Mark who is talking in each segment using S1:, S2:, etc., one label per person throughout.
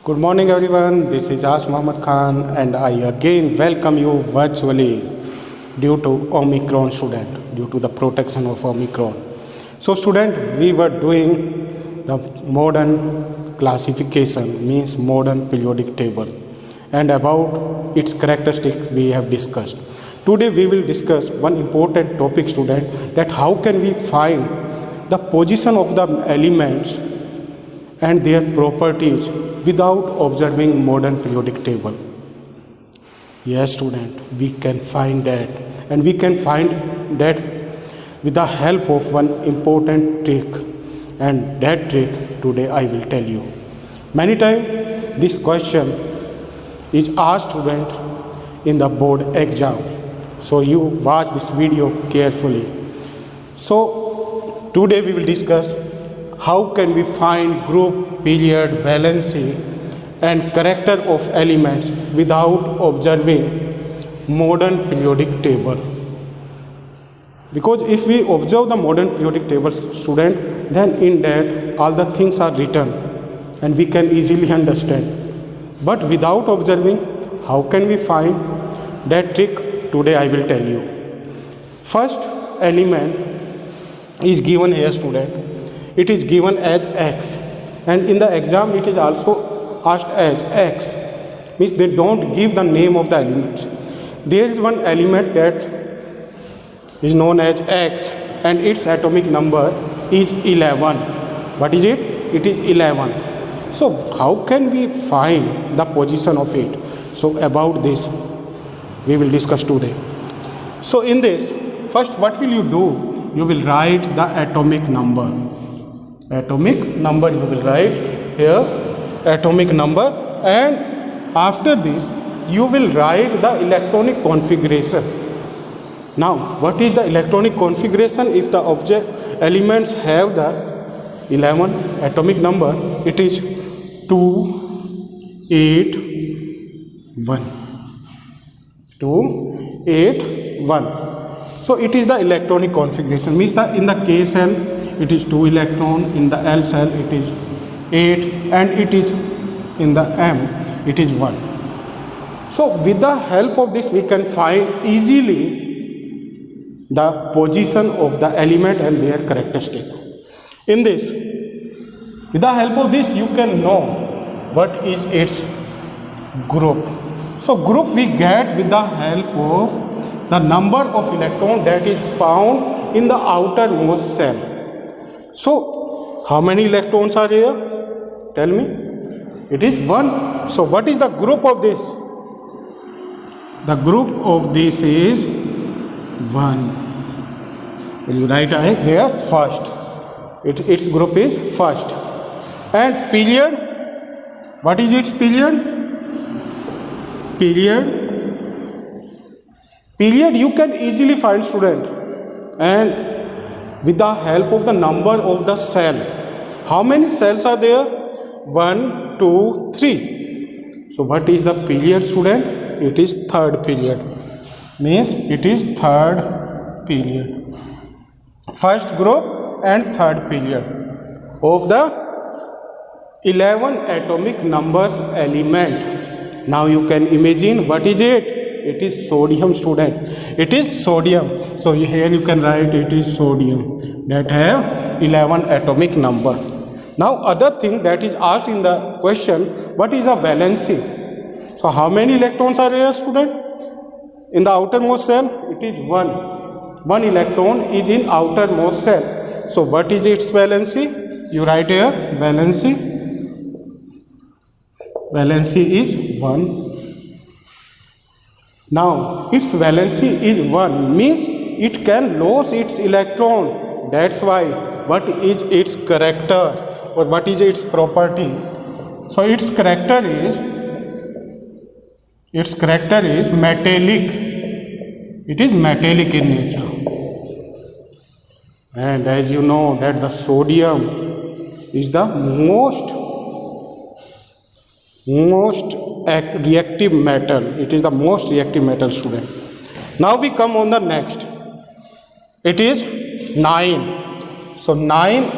S1: Good morning, everyone. This is Ash Muhammad Khan, and I again welcome you virtually due to Omicron student, due to the protection of Omicron. So, student, we were doing the modern classification, means modern periodic table, and about its characteristics we have discussed. Today, we will discuss one important topic, student, that how can we find the position of the elements and their properties without observing modern periodic table. Yes, student, we can find that, and we can find that with the help of one important trick, and that trick today I will tell you. Many times this question is asked student in the board exam, so you watch this video carefully. So today we will discuss how can we find group, period, valency and character of elements without observing modern periodic table. Because if we observe the modern periodic table, student, then in that all the things are written and we can easily understand. But without observing, how can we find that trick? Today I will tell you. First element is given here, student. It is given as x, and in the exam it is also asked as x, means they don't give the name of the elements. There is one element that is known as x, and its atomic number is 11. What is it? It is 11. So how can we find the position of it? So about this we will discuss today. So in this, first what will you do? You will write the atomic number. Atomic number you will write here, atomic number, and after this you will write the electronic configuration. Now what is the electronic configuration? If the object elements have the 11 atomic number, it is 2, 8, 1. 2, 8, 1. So it is the electronic configuration, means the in the K cell it is 2 electron, in the L cell it is 8, and it is in the M it is 1. So with the help of this we can find easily the position of the element and their characteristic. In this, with the help of this you can know what is its group. So group we get with the help of the number of electrons that is found in the outermost cell. So how many electrons are here? Tell me. It is 1. So what is the group of this? The group of this is 1. Will you write here first? Its group is first. And period, what is its period? Period you can easily find, student, and with the help of the number of the cell. How many cells are there? 1, 2, 3. So what is the period, student? It is third period. Means it is third period. First group and third period of the 11 atomic numbers element. Now you can imagine what is it? It is sodium, student. It is sodium. So here you can write it is sodium that have 11 atomic number. Now other thing that is asked in the question, what is the valency? So how many electrons are there, student? In the outermost cell, it is 1. 1 electron is in outermost cell. So what is its valency? You write here valency. Valency is 1. Now its valency is 1, means it can lose its electron. That's why what is its character or what is its property? So its character is metallic. It is metallic in nature. And as you know that the sodium is the most reactive metal. It is the most reactive metal, student. Now we come on the next. It is 9. So 9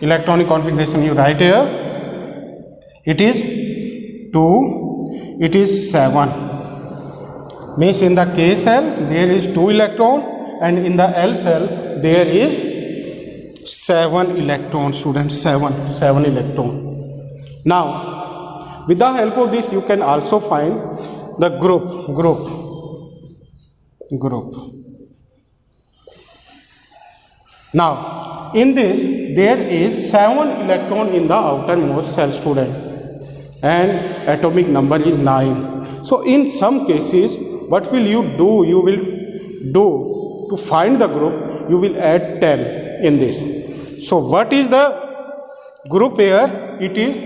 S1: electronic configuration you write here. It is 2, it is 7. Means in the K cell there is 2 electron and in the L cell there is 7 electrons, students, 7 electron. Now, with the help of this you can also find the group. Now, in this there is 7 electron in the outermost cell, student, and atomic number is 9. So in some cases, what will you do? You will do to find the group, you will add 10 in this. So what is the group here? It is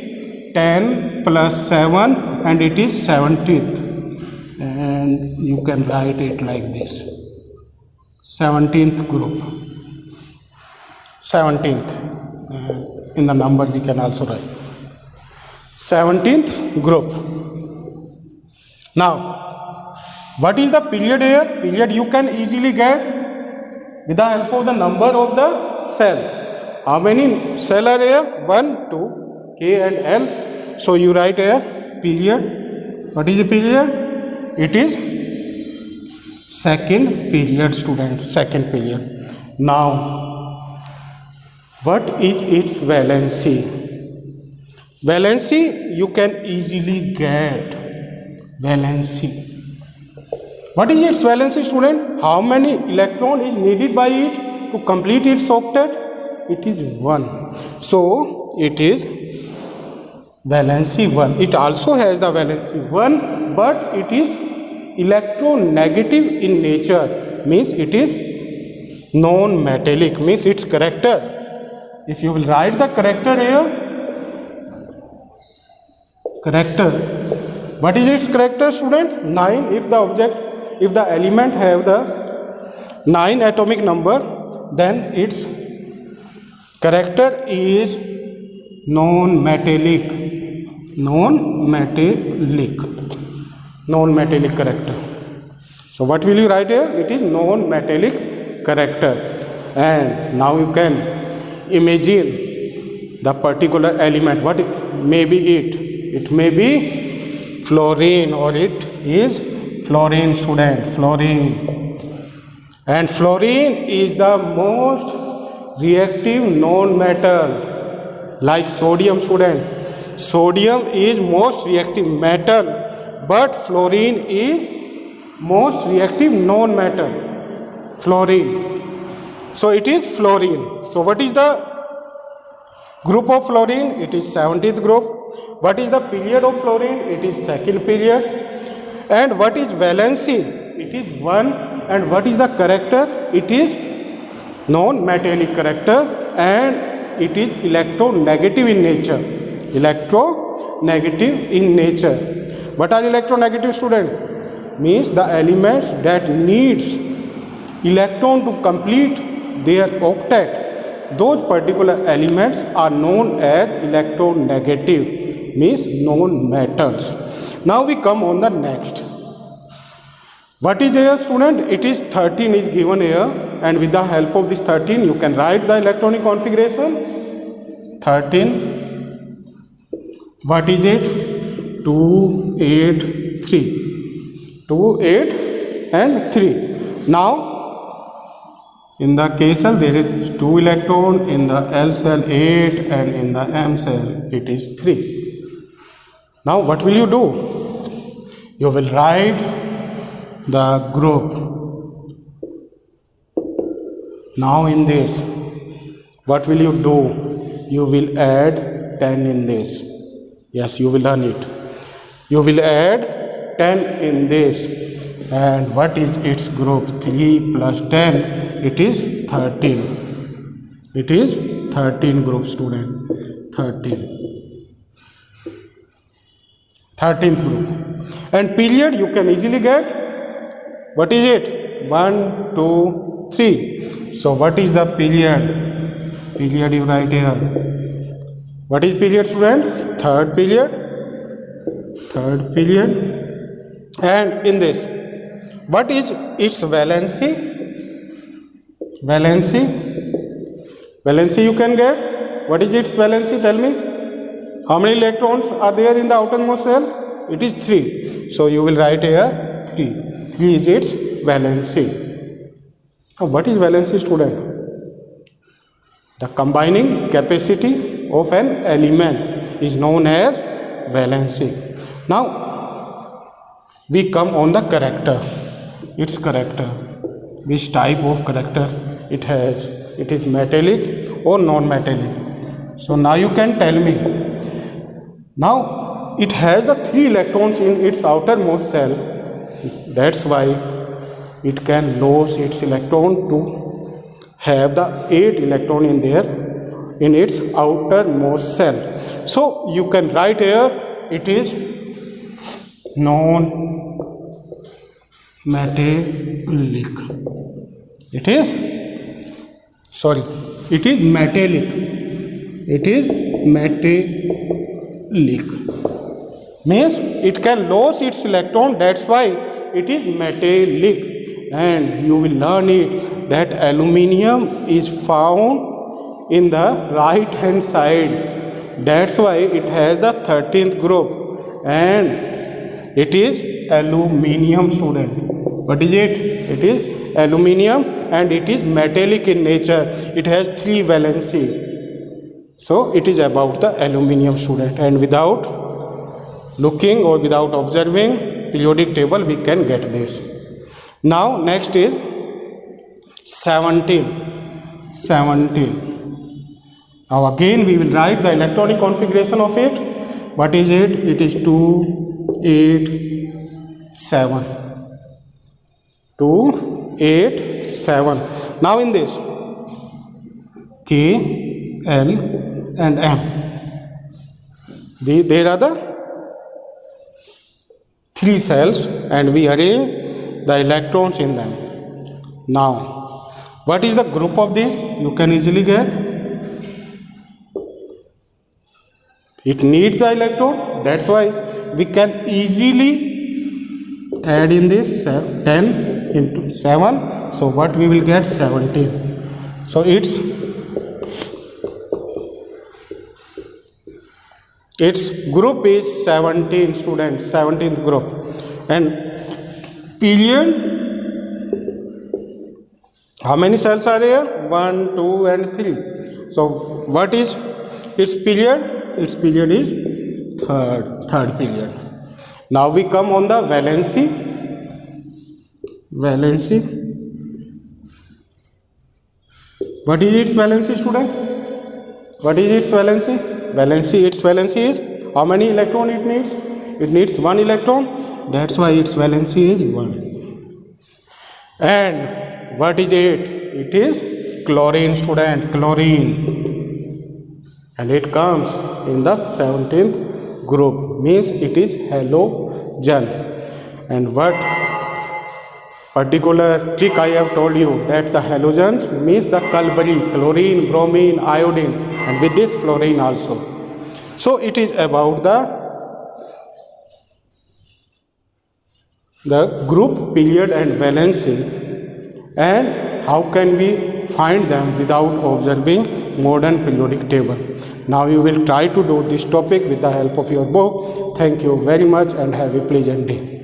S1: 10 plus 7 and it is 17th. And you can write it like this. 17th group. 17th. In the number we can also write. 17th group. Now, what is the period here? Period you can easily get with the help of the number of the cell. How many cell are here? 1, 2, K and L. So you write here period. What is the period? It is second period, student. Second period. Now, what is its valency? Valency you can easily get. Valency. What is its valency, student? How many electron is needed by it to complete its octet? It is 1. So it is valency 1. It also has the valency 1, but it is electronegative in nature. Means it is non-metallic. Means its character. If you will write the character here, character. What is its character, student? 9. If the element have the 9 atomic number, then its character is non-metallic character. So what will you write here? It is non-metallic character. And now you can imagine the particular element. What it may be it may be fluorine, or it is fluorine, student, fluorine. And fluorine is the most reactive non-metal, like sodium, student. Sodium is most reactive metal, but fluorine is most reactive non-metal. Fluorine. So it is fluorine. So what is the group of fluorine? It is 17th group. What is the period of fluorine? It is second period. And what is valency? It is 1. And what is the character? It is non-metallic character, and it is electronegative in nature. Electronegative in nature. What are electronegative, student? Means the elements that needs electron to complete their octet. Those particular elements are known as electronegative, means non-metals. Now we come on the next. What is here, student? It is 13 is given here, and with the help of this 13 you can write the electronic configuration. 13. What is it? 2, 8, 3. 2, 8 and 3. Now in the K cell there is 2 electron, in the L cell 8, and in the M cell it is 3. Now what will you do? You will write the group. Now in this, what will you do? You will add 10 in this. Yes, you will learn it. You will add 10 in this. And what is its group? 3 plus 10, it is 13. It is 13 group, student. 13th group. And period you can easily get. What is it? 1, 2, 3. So what is the period? Period you write here. What is period, student? Third period. And in this, what is its valency? Valency you can get. What is its valency? Tell me. How many electrons are there in the outermost shell? It is 3. So you will write here 3. 3 is its valency. Now what is valency, student? The combining capacity of an element is known as valency. Now we come on the character. Its character. Which type of character it has? It is metallic or non-metallic. So now you can tell me. Now it has the 3 electrons in its outermost shell. That's why it can lose its electron to have the 8 electron in there in its outermost shell. So you can write here it is non-metallic. It is metallic. It is metallic. Means it can lose its electron. That's why it is metallic. And you will learn it that aluminium is found in the right hand side. That's why it has the 13th group. And it is aluminium, student. What is it? It is aluminium and it is metallic in nature. It has 3 valency. So it is about the aluminium, student. And without looking or without observing periodic table, we can get this. Now next is 17. Now again we will write the electronic configuration of it. What is it? It is 2, 8, 7. 2, 8, 7. Now in this K, L and M. There are the 3 cells and we arrange the electrons in them. Now what is the group of this? You can easily get. It needs the electron. That's why we can easily add in this 10 into 7. So what we will get? 17. So its group is 17, students. 17th group. And period, how many cells are there? 1, 2 and 3. So what is its period? Its period is third period. Now we come on the valency. What is its valency, student? What is its valency? Its valency is how many electron it needs? It needs 1 electron. That's why its valency is 1. And what is it? It is chlorine, student. Chlorine. And it comes in the 17th group. Means it is halogen. And what particular trick I have told you, that the halogens means the culberry, chlorine, bromine, iodine, and with this fluorine also. So it is about the group, period and valency, and how can we find them without observing modern periodic table. Now you will try to do this topic with the help of your book. Thank you very much and have a pleasant day.